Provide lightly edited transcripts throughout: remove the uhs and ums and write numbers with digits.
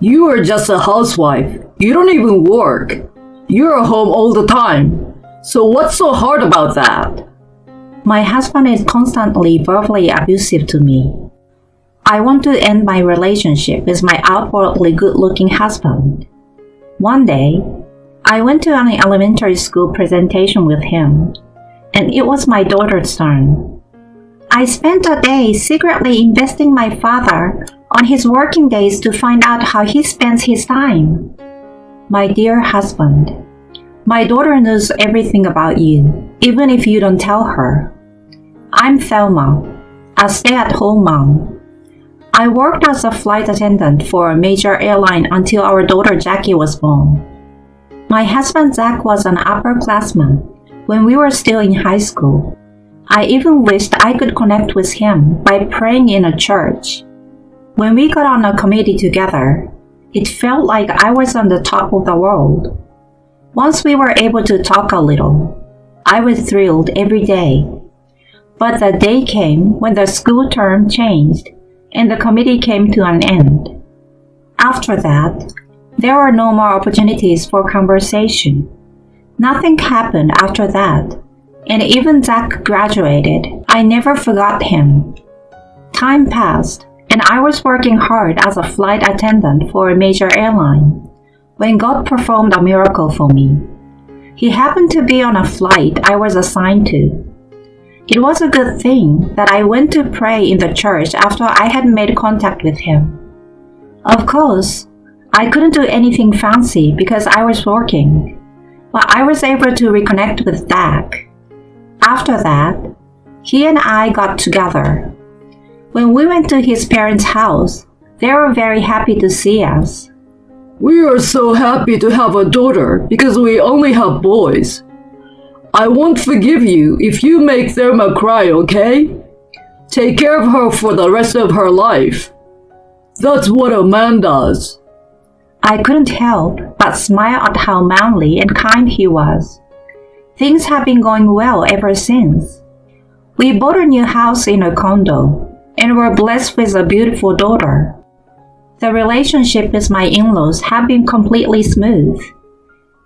You are just a housewife. You don't even work. You're home all the time. So what's so hard about that? My husband is constantly verbally abusive to me. I want to end my relationship with my outwardly good-looking husband. One day, I went to an elementary school presentation with him, and it was my daughter's turn. I spent a day secretly investing my father on his working days to find out how he spends his time. My dear husband, my daughter knows everything about you, even if you don't tell her. I'm Thelma, a stay-at-home mom. I worked as a flight attendant for a major airline until our daughter Jackie was born. My husband Zach was an upperclassman when we were still in high school. I even wished I could connect with him by praying in a church. When we got on a committee together, it felt like I was on the top of the world. Once we were able to talk a little, I was thrilled every day. But the day came when the school term changed and the committee came to an end. After that, there were no more opportunities for conversation. Nothing happened after that, and even Zach graduated. I never forgot him. Time passed, and I was working hard as a flight attendant for a major airline when God performed a miracle for me. He happened to be on a flight I was assigned to. It was a good thing that I went to pray in the church after I had made contact with him. Of course, I couldn't do anything fancy because I was working, but I was able to reconnect with Zach. After that, he and I got together. When we went to his parents' house, they were very happy to see us. We are so happy to have a daughter because we only have boys. I won't forgive you if you make Thelma cry, okay? Take care of her for the rest of her life. That's what a man does. I couldn't help but smile at how manly and kind he was. Things have been going well ever since. We bought a new house in a condo and were blessed with a beautiful daughter. The relationship with my in-laws had been completely smooth.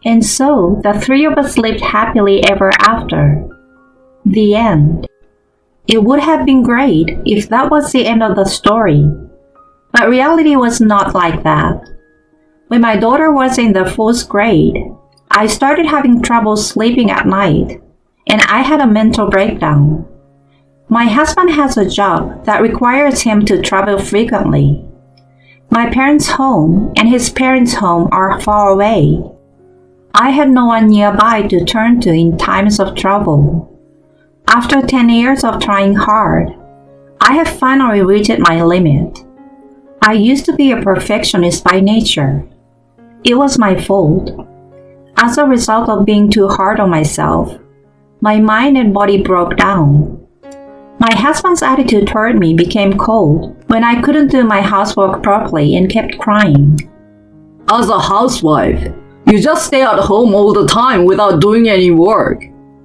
And so, the three of us lived happily ever after. The end. It would have been great if that was the end of the story. But reality was not like that. When my daughter was in the 4th grade, I started having trouble sleeping at night, and I had a mental breakdown. My husband has a job that requires him to travel frequently. My parents' home and his parents' home are far away. I had no one nearby to turn to in times of trouble. After 10 years of trying hard, I have finally reached my limit. I used to be a perfectionist by nature. It was my fault. As a result of being too hard on myself, my mind and body broke down. My husband's attitude toward me became cold when I couldn't do my housework properly and kept crying. As a housewife, you just stay at home all the time without doing any work.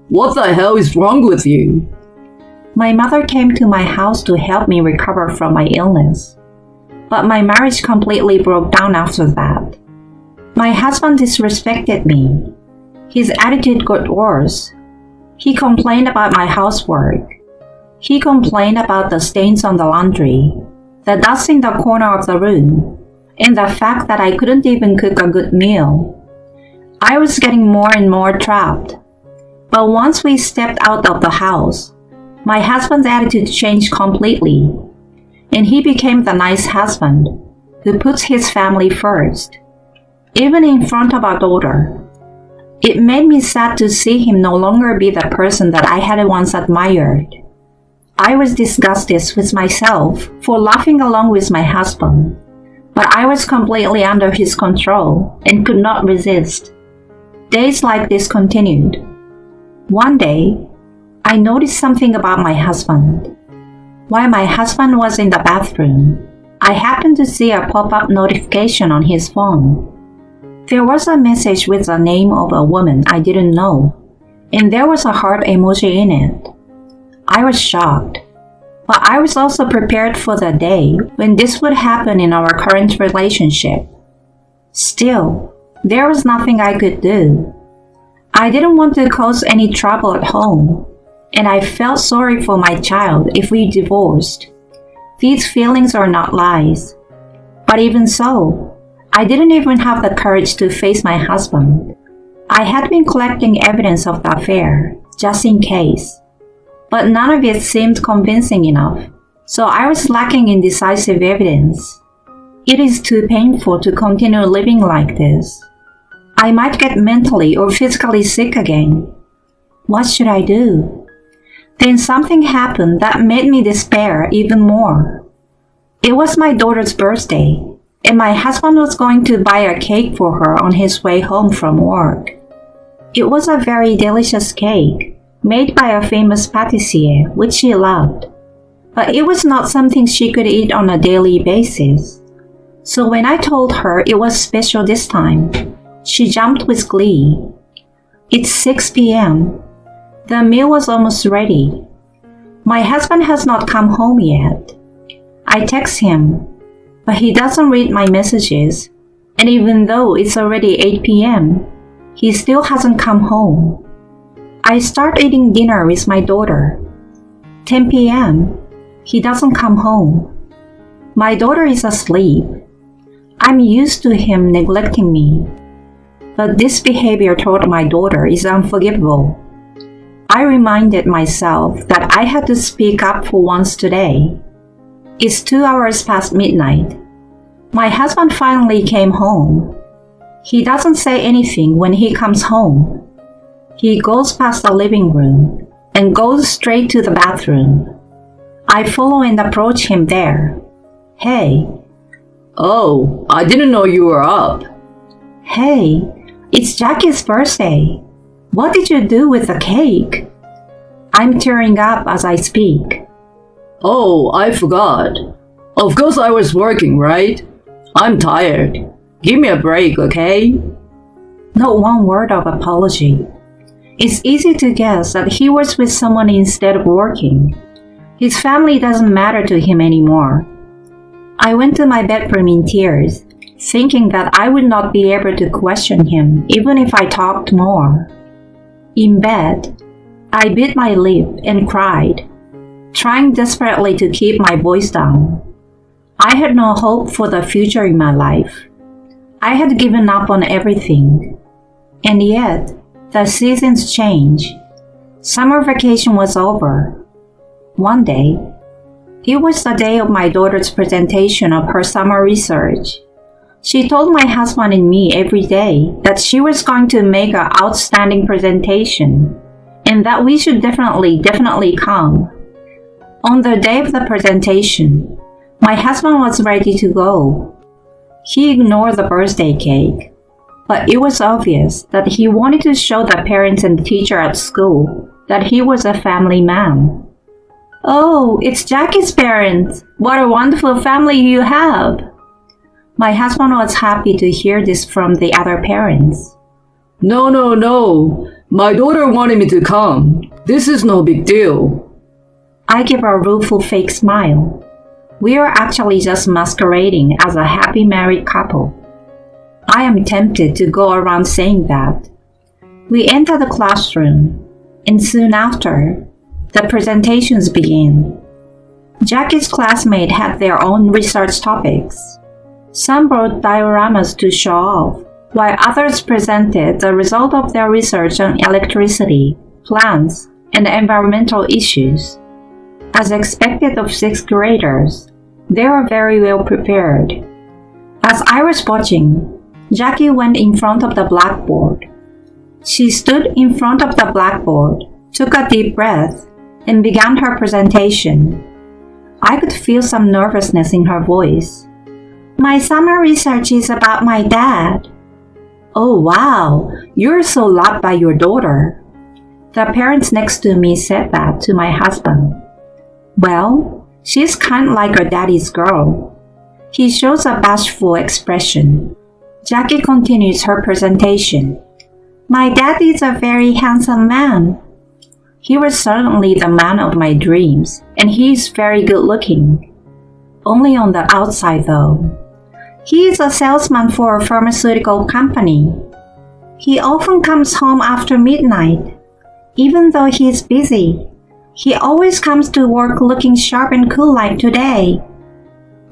What the hell is wrong with you? My mother came to my house to help me recover from my illness. But my marriage completely broke down after that. My husband disrespected me. His attitude got worse. He complained about my housework. He complained about the stains on the laundry, the dust in the corner of the room, and the fact that I couldn't even cook a good meal. I was getting more and more trapped. But once we stepped out of the house, my husband's attitude changed completely, and he became the nice husband who puts his family first, even in front of our daughter. It made me sad to see him no longer be the person that I had once admired. I was disgusted with myself for laughing along with my husband, but I was completely under his control and could not resist. Days like this continued. One day, I noticed something about my husband. While my husband was in the bathroom, I happened to see a pop-up notification on his phone. There was a message with the name of a woman I didn't know, and there was a heart emoji in it. I was shocked, but I was also prepared for the day when this would happen in our current relationship. Still, there was nothing I could do. I didn't want to cause any trouble at home, and I felt sorry for my child if we divorced. These feelings are not lies. But even so, I didn't even have the courage to face my husband. I had been collecting evidence of the affair, just in case. But none of it seemed convincing enough, so I was lacking in decisive evidence. It is too painful to continue living like this. I might get mentally or physically sick again. What should I do? Then something happened that made me despair even more. It was my daughter's birthday, and my husband was going to buy a cake for her on his way home from work. It was a very delicious cake, made by a famous patissier, which she loved. But it was not something she could eat on a daily basis. So when I told her it was special this time, she jumped with glee. It's 6 p.m. The meal was almost ready. My husband has not come home yet. I text him, but he doesn't read my messages, and even though it's already 8 p.m., he still hasn't come home. I start eating dinner with my daughter. 10 p.m., he doesn't come home. My daughter is asleep. I'm used to him neglecting me, but this behavior toward my daughter is unforgivable. I reminded myself that I had to speak up for once today. It's 2 hours past midnight. My husband finally came home. He doesn't say anything when he comes home. He goes past the living room and goes straight to the bathroom. I follow and approach him there. Hey. Oh, I didn't know you were up. Hey, it's Jackie's birthday. What did you do with the cake? I'm tearing up as I speak. Oh, I forgot. Of course I was working, right? I'm tired. Give me a break, okay? Not one word of apology. It's easy to guess that he was with someone instead of working. His family doesn't matter to him anymore. I went to my bedroom in tears, thinking that I would not be able to question him even if I talked more. In bed, I bit my lip and cried, trying desperately to keep my voice down. I had no hope for the future in my life. I had given up on everything. And yet, the seasons change. Summer vacation was over. One day, it was the day of my daughter's presentation of her summer research. She told my husband and me every day that she was going to make an outstanding presentation and that we should definitely come. On the day of the presentation, my husband was ready to go. He ignored the birthday cake, but it was obvious that he wanted to show the parents and teacher at school that he was a family man. Oh, it's Jackie's parents. What a wonderful family you have. My husband was happy to hear this from the other parents. No. My daughter wanted me to come. This is no big deal. I give a rueful fake smile. We are actually just masquerading as a happy married couple. I am tempted to go around saying that. We enter the classroom, and soon after, the presentations begin. Jackie's classmates had their own research topics. Some brought dioramas to show off, while others presented the result of their research on electricity, plants, and environmental issues. As expected of sixth graders, they were very well prepared. As I was watching, Jackie went in front of the blackboard. She stood in front of the blackboard, took a deep breath, and began her presentation. I could feel some nervousness in her voice. My summer research is about my dad. Oh wow, you're so loved by your daughter. The parents next to me said that to my husband. Well, she's kind of like her daddy's girl. He shows a bashful expression. Jackie continues her presentation. My dad is a very handsome man. He was certainly the man of my dreams, and he is very good looking. Only on the outside though. He is a salesman for a pharmaceutical company. He often comes home after midnight. Even though he is busy, he always comes to work looking sharp and cool like today.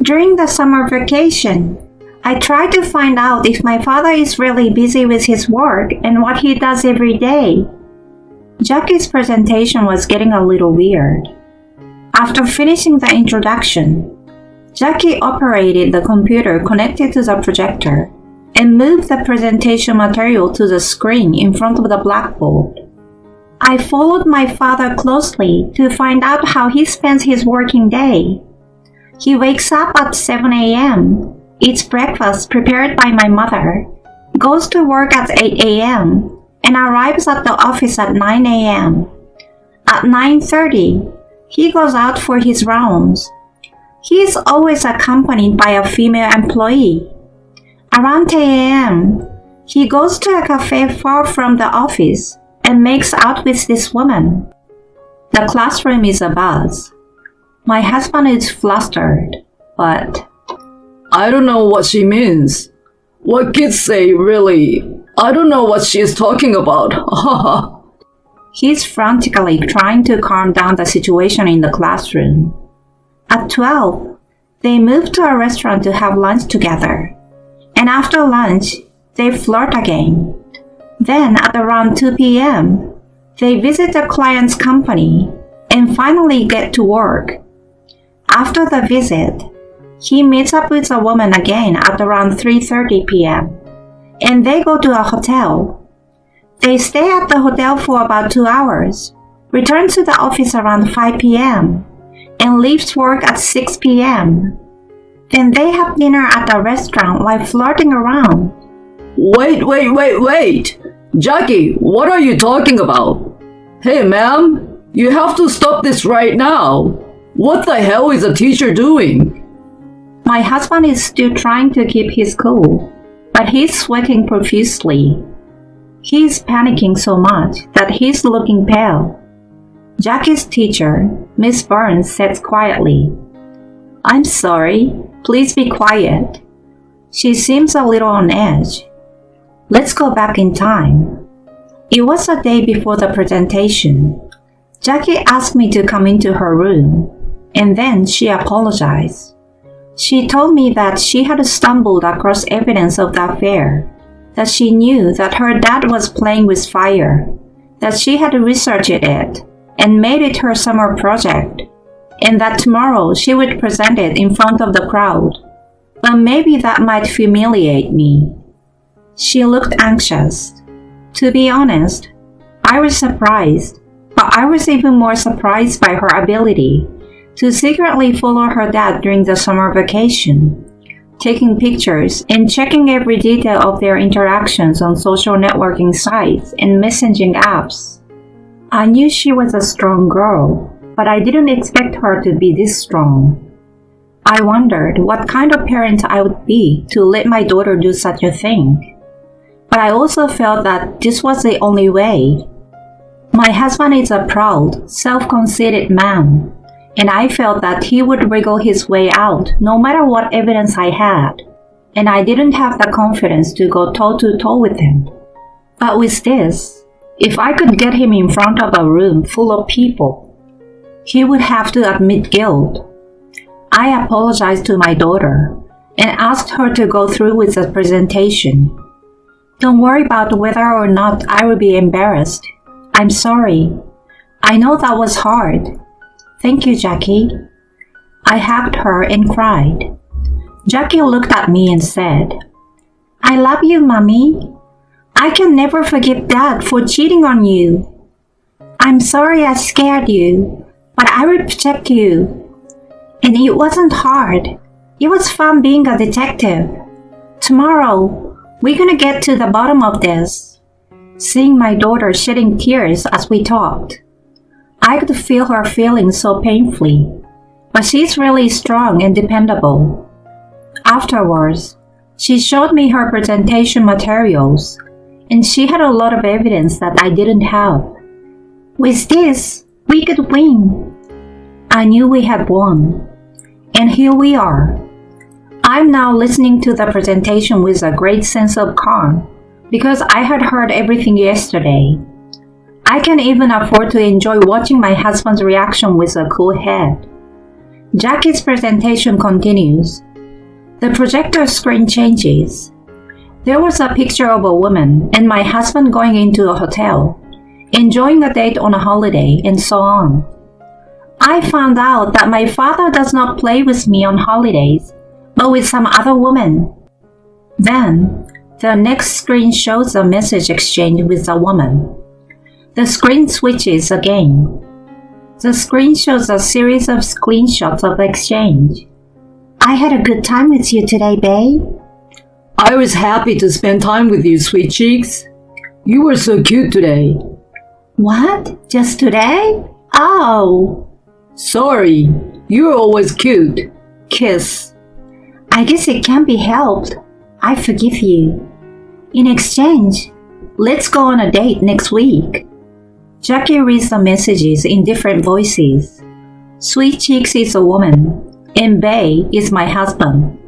During the summer vacation, I try to find out if my father is really busy with his work and what he does every day. Jackie's presentation was getting a little weird. After finishing the introduction, Jackie operated the computer connected to the projector and moved the presentation material to the screen in front of the blackboard. I followed my father closely to find out how he spends his working day. He wakes up at 7 a.m., eats breakfast prepared by my mother, goes to work at 8 a.m., and arrives at the office at 9 a.m. At 9:30, he goes out for his rounds. He is always accompanied by a female employee. Around 10 a.m., he goes to a cafe far from the office and makes out with this woman. The classroom is abuzz. My husband is flustered, but I don't know what she means. What kids say, really? I don't know what she is talking about. he's frantically trying to calm down the situation in the classroom. At 12, they move to a restaurant to have lunch together. And after lunch, they flirt again. Then at around 2 p.m., they visit the client's company and finally get to work. After the visit, he meets up with a woman again at around 3:30 p.m. and they go to a hotel. They stay at the hotel for about 2 hours, return to the office around 5 p.m. and leaves work at 6 p.m. Then they have dinner at a restaurant while flirting around. Wait. Jackie, what are you talking about? Hey, ma'am, you have to stop this right now. What the hell is a teacher doing? My husband is still trying to keep his cool, but he's sweating profusely. He's panicking so much that he's looking pale. Jackie's teacher, Miss Burns, says quietly, "I'm sorry, please be quiet." She seems a little on edge. Let's go back in time. It was the day before the presentation. Jackie asked me to come into her room, and then she apologized. She told me that she had stumbled across evidence of the affair, that she knew that her dad was playing with fire, that she had researched it and made it her summer project, and that tomorrow she would present it in front of the crowd. But maybe that might humiliate me. She looked anxious. To be honest, I was surprised, but I was even more surprised by her ability to secretly follow her dad during the summer vacation, taking pictures and checking every detail of their interactions on social networking sites and messaging apps. I knew she was a strong girl, but I didn't expect her to be this strong. I wondered what kind of parent I would be to let my daughter do such a thing. But I also felt that this was the only way. My husband is a proud, self-conceited man, and I felt that he would wriggle his way out no matter what evidence I had, and I didn't have the confidence to go toe-to-toe with him. But with this, if I could get him in front of a room full of people, he would have to admit guilt. I apologized to my daughter and asked her to go through with the presentation. Don't worry about whether or not I will be embarrassed. I'm sorry. I know that was hard. Thank you, Jackie. I hugged her and cried. Jackie looked at me and said, "I love you, Mommy. I can never forgive Dad for cheating on you. I'm sorry I scared you, but I will protect you. And it wasn't hard. It was fun being a detective. Tomorrow, we're gonna get to the bottom of this." Seeing my daughter shedding tears as we talked, I could feel her feeling so painfully, but she's really strong and dependable. Afterwards, she showed me her presentation materials, and she had a lot of evidence that I didn't have. With this, we could win. I knew we had won, and here we are. I'm now listening to the presentation with a great sense of calm because I had heard everything yesterday. I can even afford to enjoy watching my husband's reaction with a cool head. Jackie's presentation continues. The projector screen changes. There was a picture of a woman and my husband going into a hotel, enjoying a date on a holiday, and so on. I found out that my father does not play with me on holidays, but with some other woman. Then, the next screen shows a message exchange with a woman. The screen switches again. The screen shows a series of screenshots of the exchange. I had a good time with you today, babe. I was happy to spend time with you, sweet cheeks. You were so cute today. What? Just today? Oh. Sorry, you're always cute. Kiss. I guess it can't be helped. I forgive you. In exchange, let's go on a date next week. Jackie reads the messages in different voices. Sweet Cheeks is a woman, and Bay is my husband.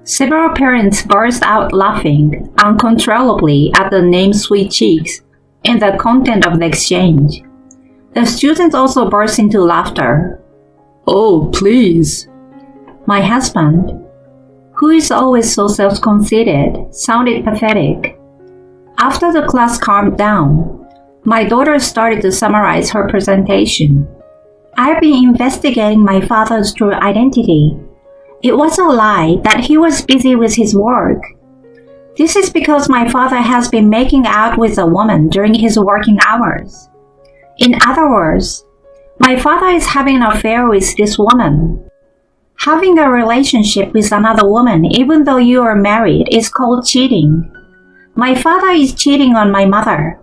Several parents burst out laughing uncontrollably at the name Sweet Cheeks and the content of the exchange. The students also burst into laughter. Oh, please. My husband, who is always so self-conceited, sounded pathetic. After the class calmed down, my daughter started to summarize her presentation. I've been investigating my father's true identity. It was a lie that he was busy with his work. This is because my father has been making out with a woman during his working hours. In other words, my father is having an affair with this woman. Having a relationship with another woman even though you are married is called cheating. My father is cheating on my mother.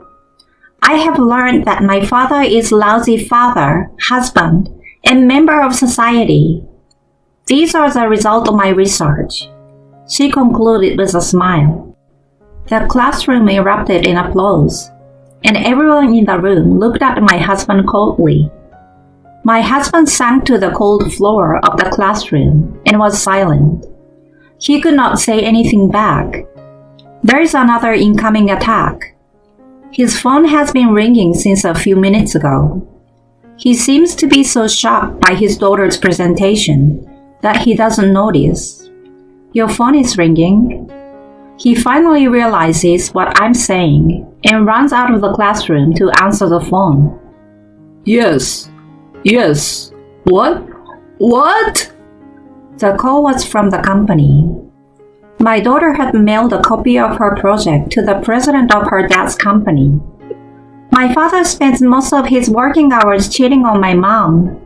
I have learned that my father is lousy father, husband, and member of society. These are the result of my research. She concluded with a smile. The classroom erupted in applause, and everyone in the room looked at my husband coldly. My husband sank to the cold floor of the classroom and was silent. He could not say anything back. There is another incoming attack. His phone has been ringing since a few minutes ago. He seems to be so shocked by his daughter's presentation that he doesn't notice. Your phone is ringing. He finally realizes what I'm saying and runs out of the classroom to answer the phone. Yes. Yes. What? What? The call was from the company. My daughter had mailed a copy of her project to the president of her dad's company. My father spends most of his working hours cheating on my mom.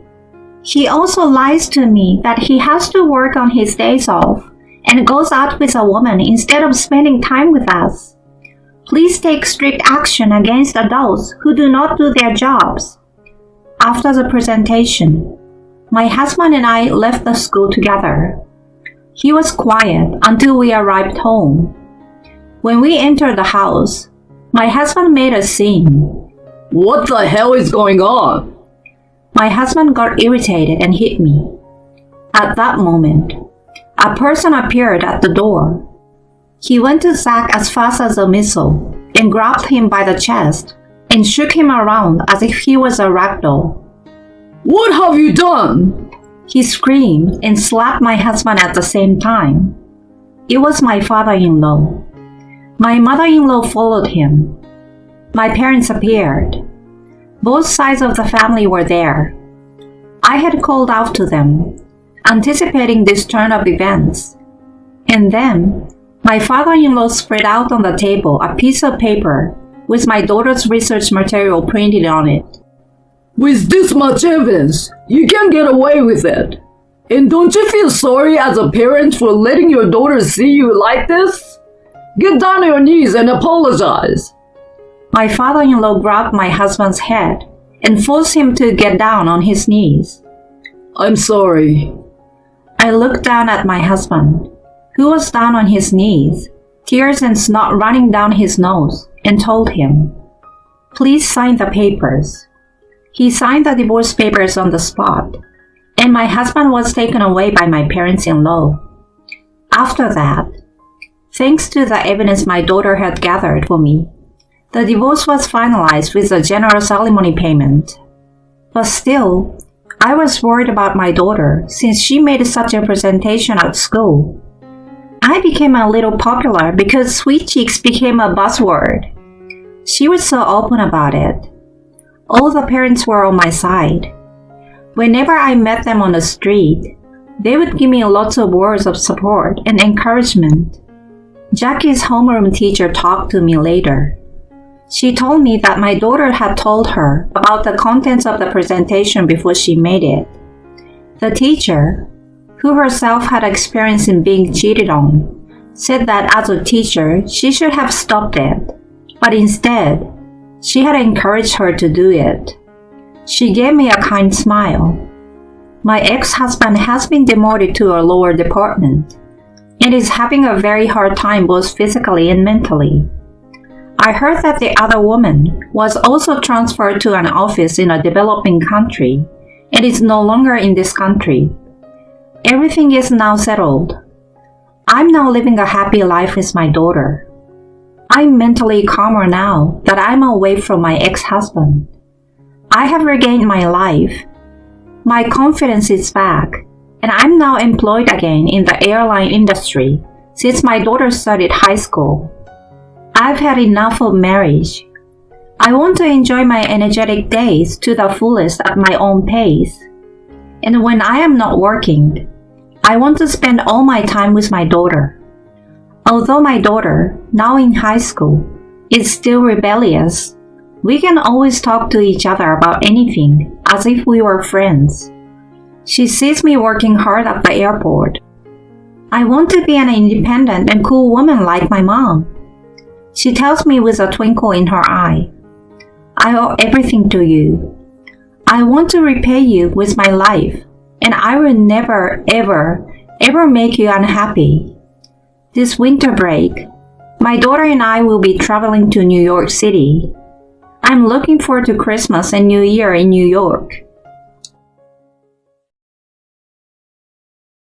He also lies to me that he has to work on his days off and goes out with a woman instead of spending time with us. Please take strict action against adults who do not do their jobs. After the presentation, my husband and I left the school together. He was quiet until we arrived home. When we entered the house, my husband made a scene. What the hell is going on? My husband got irritated and hit me. At that moment, a person appeared at the door. He went to Zach as fast as a missile and grabbed him by the chest and shook him around as if he was a ragdoll. What have you done? He screamed and slapped my husband at the same time. It was my father-in-law. My mother-in-law followed him. My parents appeared. Both sides of the family were there. I had called out to them, anticipating this turn of events. And then, my father-in-law spread out on the table a piece of paper with my daughter's research material printed on it. With this much evidence, you can't get away with it. And don't you feel sorry as a parent for letting your daughter see you like this? Get down on your knees and apologize. My father-in-law grabbed my husband's head and forced him to get down on his knees. I'm sorry. I looked down at my husband, who was down on his knees, tears and snot running down his nose, and told him, "Please sign the papers." He signed the divorce papers on the spot, and my husband was taken away by my parents-in-law. After that, thanks to the evidence my daughter had gathered for me, the divorce was finalized with a generous alimony payment. But still, I was worried about my daughter since she made such a presentation at school. I became a little popular because sweet cheeks became a buzzword. She was so open about it. All the parents were on my side. Whenever I met them on the street, they would give me lots of words of support and encouragement. Jackie's homeroom teacher talked to me later. She told me that my daughter had told her about the contents of the presentation before she made it. The teacher, who herself had experience in being cheated on, said that as a teacher she should have stopped it, but instead, she had encouraged her to do it. She gave me a kind smile. My ex-husband has been demoted to a lower department and is having a very hard time both physically and mentally. I heard that the other woman was also transferred to an office in a developing country and is no longer in this country. Everything is now settled. I'm now living a happy life with my daughter. I'm mentally calmer now that I'm away from my ex-husband. I have regained my life. My confidence is back, and I'm now employed again in the airline industry since my daughter started high school. I've had enough of marriage. I want to enjoy my energetic days to the fullest at my own pace. And when I am not working, I want to spend all my time with my daughter. Although my daughter, now in high school, is still rebellious, we can always talk to each other about anything as if we were friends. She sees me working hard at the airport. I want to be an independent and cool woman like my mom. She tells me with a twinkle in her eye, I owe everything to you. I want to repay you with my life, and I will never, ever make you unhappy. This winter break, my daughter and I will be traveling to New York City. I'm looking forward to Christmas and New Year in New York.